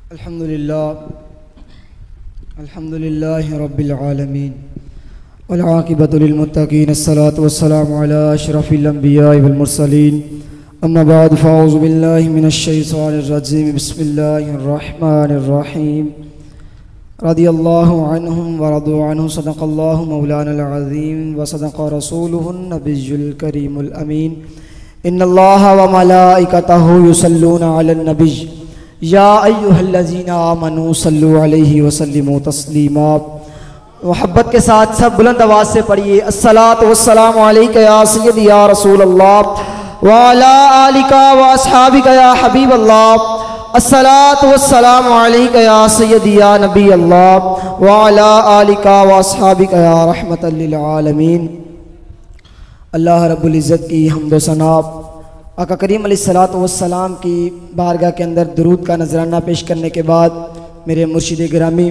अल्हम्दुलिल्लाहि रब्बिल आलमीन वल आक़िबतु लिल मुत्तक़ीन अस्सलातु वस्सलामु अला अशरफिल अंबियाइ वल मुरसलीन अम्मा बाद फ़अऊज़ु बिल्लाहि मिनश शैतानिर रजीम बिस्मिल्लाहिर रहमानिर रहीम रदियल्लाहु अन्हुम व रदू अन्हु सदक़ल्लाहु मौलानल अज़ीम व सदक़ रसूलुहुन नबियुल करीमुल अमीन इन्नल्लाहा व मलाइकतहु युसल्लूना अलन नबी या अय्युहल्लज़ीना आमनू सल्लु अलैहि व सल्लिमू तस्लीमा। मोहब्बत के साथ सब बुलंद आवाज़ से पढ़िए अस्सलातु वस्सलामु अलैका या सय्यदी या रसूल अल्लाह व अला आलिका व अस्हाबिका या हबीब अल्लाह। अस्सलातु वस्सलामु अलैका या सय्यदी या नबी अल्लाह व अला आलिका व अस्हाबिका या रहमतल लिल आलमीन। अल्लाह रब्बुल इज़्ज़त की हम्द व सना आका करीम अलैहिस्सलातु वस्सलाम की बारगाह के अंदर दुरूद का नजराना पेश करने के बाद मेरे मुर्शिद गिरामी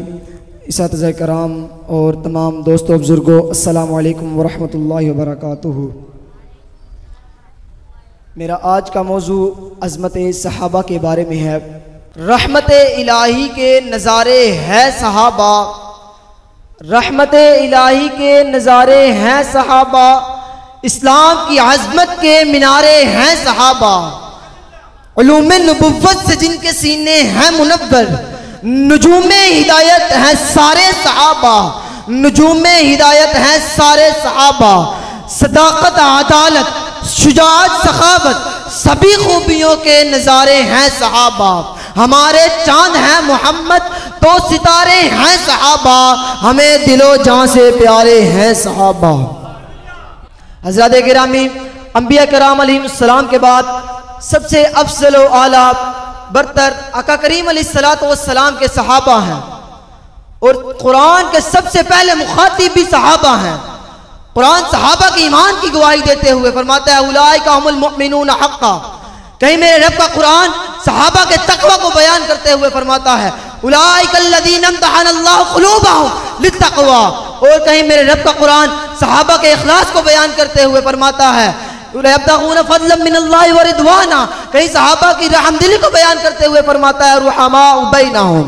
इसातिज़ा कराम और तमाम दोस्तों बुज़ुर्गों अस्सलामु अलैकुम व रहमतुल्लाहि व बरकातुहू। मेरा आज का मौजू अज़मत सहाबा के बारे में है। रहमत इलाही के नज़ारे हैं सहाबा, रहमत इलाही के नज़ारे हैं सहाबा, इस्लाम की अज़मत के मीनारे हैं सहाबा, उलूम-ए नबुव्वत से जिनके सीने हैं मुनव्वर, नुजूम-ए हिदायत हैं सारे सहाबा, नुजूम-ए हिदायत हैं सारे सहाबा। सदाकत, अदालत, शुजाअत, सखावत सभी खूबियों के नज़ारे हैं सहाबा। हमारे चांद हैं मोहम्मद तो सितारे हैं सहाबा, हमें दिलो जान से प्यारे हैं सहाबा। हज़रत गिरामी अंबिया कराम अलैहिस्सलाम के बाद सबसे अफजल व आला बरतर आका करीम अलैहिस्सलातु वस्सलाम के सहाबा हैं और कुरान के सबसे पहले मुखातिब भी सहाबा हैं। कुरान सहाबा के ईमान की गवाही देते हुए फरमाता है उलाइका हुमुल मुमिनून हक़्क़ा। कहीं मेरे रब का कुरान सहाबा के तक़वा को बयान करते हुए फरमाता है उलाइका अल्लज़ीना इम्तहनल्लाहु क़ुलूबहुम लित्तक़वा। और कहीं मेरे रब का कुरान सहाबा के इखलास को बयान करते हुए फरमाता है यब्तगूना फ़ज़लन मिनल्लाहि व रिदवाना। कहीं सहाबा की रहमदिली को बयान करते हुए फरमाता है रुहमाउ बैनहुम।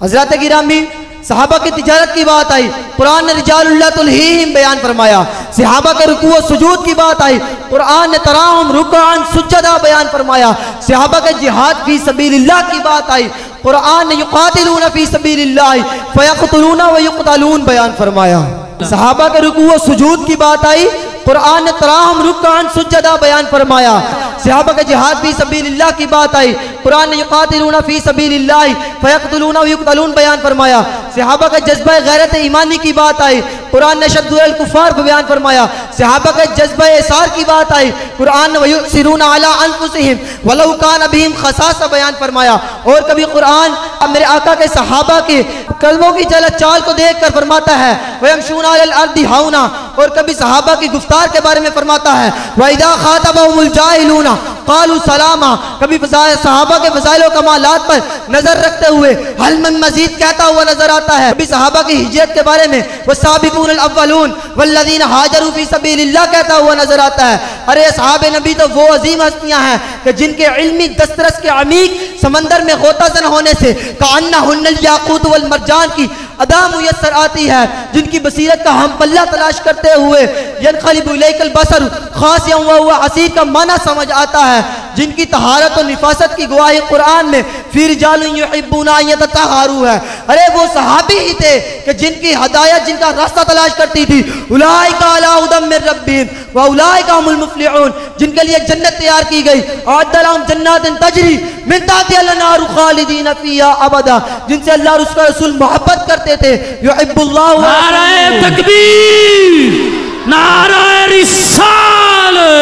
हज़रत गिरामी सहाबा की तिजारत की बात आई, कुरान ने रिजालुल ला तुल्हीहिम बयान फरमाया। सहाबा के रुकू व सुजूद की बात आई, कुरान ने तराहुम रुकान सुज्जदा बयान फरमाया। सहाबा के जिहाद फी सबीलिल्लाह की बात आई, कुरान ने युकातिलूना फी सबीलिल्लाह फयक़्तुलूना व युक़्तलून बयान फरमाया। सहाबा के रुकू व सुजूद की बात आई, कुरान ने तराहुम रुकान सुज्जदा बयान फरमाया। सहाबा के जिहाद फी सबीलिल्लाह की बात आई, कुरान ने युकातिलूना फी सबीलिल्लाह फयक़्तुलूना व युक़्तलून बयान फरमाया। सहाबा के जज्बा गैरत ईमानी की बात आई, कुरान ने शद्दुल कुफ़ार बयान फरमाया। सहाबा के जज्बा इसार की बात आई, कुरान ने वयुसिरूना अला अनफुसिहिम वलौ कान बिहिम खसासा बयान फरमाया। और कभी कुरान मेरे आका के सहाबा के कलमों की चलत चाल को देख कर फरमाता है वयमशूना अलल अर्दि हौना। और कभी सहाबा की गुफ्तार के बारे में फरमाता है वइदा खातबहुमुल जाहिलूना क़ालू सलामा। कभी सहाबा के फ़ज़ाइल व कमालात पर नजर रखते हुए हल मन मज़ीद कहता हुआ नजर आता है। कभी सहाबा की हिजरत के बारे में वस्साबिकूनल अव्वलून वल्लज़ीना हाजरू फी सबीलिल्लाह कहता हुआ नजर आता है। अरे असहाबे नबी तो वो अजीम हस्तियां हैं कि जिनके इल्मी दस्तरस के अमीक समंदर में गोताज़न होने से कअन्नहुन्नल याक़ूत वल मरजान की अदा मुयस्सर आती है, जिनकी बसीरत का हम पल्ला तलाश करते हुए यनक़लिबु इलैकल बसर खासियन व हुवा हसीर का माना समझ आता है, जिनकी तहारत और निफासत की गवाही कुरान में फी रिजालुन युहिब्बूना अन यततहहरू है। अरे वो सहाबी ही थे कि जिनकी हदायत, जिनका रास्ता तलाश करती थी उलाइका अला हुदम मिर रब्बिहिम व उलाइका हुमुल मुफ़्लिहून, जिनके लिए जन्नत तैयार की गई अअद्दलहुम जन्नातिन तजरी मिन तहतिहल अन्हारु खालिदीन फीहा अबदा, जिनसे अल्लाह और उसका रसूल मोहब्बत करते थे। युहिब्बुल्लाहु नारे तकबीर नारे रिसालत।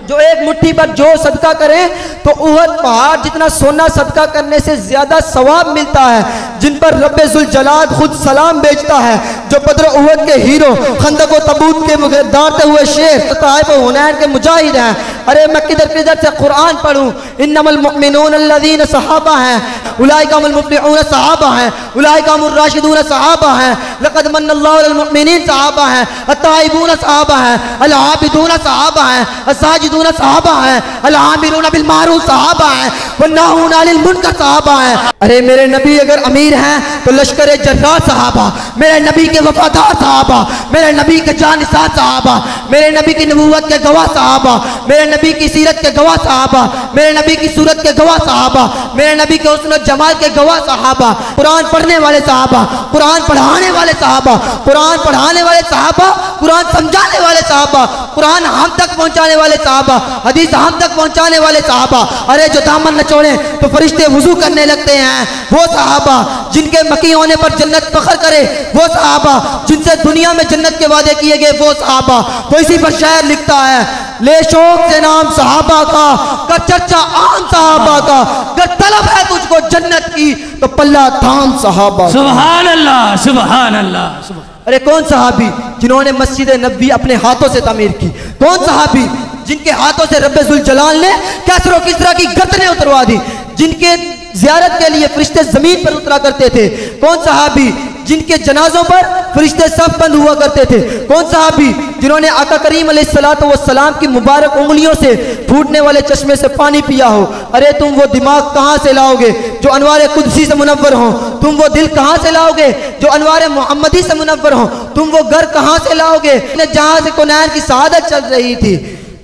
जो एक मुट्ठी पर जो सदका करे तो उहद पहाड़ जितना सोना सदका करने से ज्यादा सवाब मिलता है, जिन पर रब्बे जुल जलाल खुद सलाम भेजता है। जो बद्र उहद के हीरो, खंदक व तबूत के दारते हुए शेर, ताइफ व हुनैन के मुजाहिद हैं। अरे मैं किधर किधर से कुरान पढ़ूं। इन्नमल मुमिनून अल्लज़ीना सहाबा हैं, उलाइका हुमुल मुफ़्लिहून सहाबा हैं, उलाइका हुमुर राशिदून सहाबा हैं, लक़द मन्नल्लाहु अलल मुमिनीन सहाबा हैं, अत्ताइबून सहाबा हैं, अल आबिदून सहाबा हैं, अस्साजिदून सहाबा हैं, अल आमिरून बिल मारूफ सहाबा हैं, वन्नाहून अनिल मुनकर सहाबा हैं। अरे मेरे नबी अगर अमीर हैं तो लश्कर जर्रार सहाबा, मेरे नबी के वफादार सहाबा, मेरे नबी के जानिसार सहाबा, मेरे नबी की नबूवत के गवाह सहाबा, मेरे नबी की सीरत के गवाह सहाबा, मेरे नबी की सूरत के गवाह सहाबा, मेरे नबी के हुस्न जमाल के गवाह सहाबा, कुरान पढ़ने वाले सहाबा, कुरान पढ़ाने वाले सहाबा, कुरान पढ़ाने वाले सहाबा, कुरान समझाने वाले सहाबा, कुरान हम तक पहुंचाने वाले सहाबा, हदीस हम तक पहुंचाने वाले सहाबा। अरे जो दामन न छोड़े तो फरिश्ते वुजू करने लगते हैं, वो सहाबा जिनके मकी होने पर जन्नत फख्र करे, वो सहाबा जिनसे दुनिया में जन्नत के वादे किए गए, वो सहाबा। तो इसी पर शायर लिखता है, ले शौक से नाम सहाबा का, कर चर्चा आम सहाबा का, अगर तलब है तुझको जन्नत की तो पल्ला थाम सहाबा। सुभान अल्लाह, सुभान अल्लाह। अरे कौन सहाबी जिन्होंने मस्जिद नबी अपने हाथों से तामीर की? कौन सहाबी जिनके हाथों से रब्बे जुल जलाल ने कैसर और किसरा की गर्दनें उतरवा दी, जिनके ज़ियारत के लिए फरिश्ते जमीन पर उतरा करते थे? कौन सहाबी जिनके जनाजों पर फरिश्ते सफ बंद हुआ करते थे? कौन सहाबी जिन्होंने आका करीम अलैहिस्सलातु वस्सलाम की मुबारक उंगलियों से फूटने वाले चश्मे से पानी पिया हो? अरे तुम वो दिमाग कहाँ से लाओगे जो अनवार कुदसी से मुनव्वर हो? तुम वो दिल कहाँ से लाओगे जो अनवार मोहम्मदी से मुनव्वर हो? तुम वो घर कहाँ से लाओगे जहाँ से कुनैन की शहादत चल रही थी?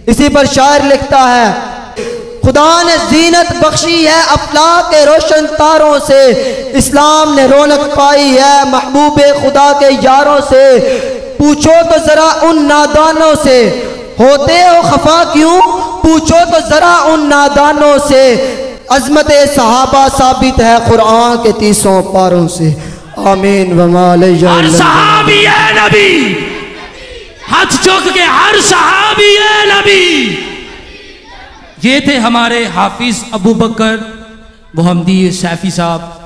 इसी पर शायर लिखता है, खुदा ने जीनत बख्शी है अफलाक के रोशन तारों से, इस्लाम ने रौनक पाई है महबूबे खुदा के यारों से। पूछो तो जरा उन नादानों से, होते हो खफा क्यों? पूछो तो जरा उन नादानों से, अजमत सहाबा साबित है कुरान के 30 पारों से। आमीन वमाले सहाबी नबी, हाथ चौक के हर सहाबी नबी। ये थे हमारे हाफिज अबू बकर मोहम्मदी सैफी साहब।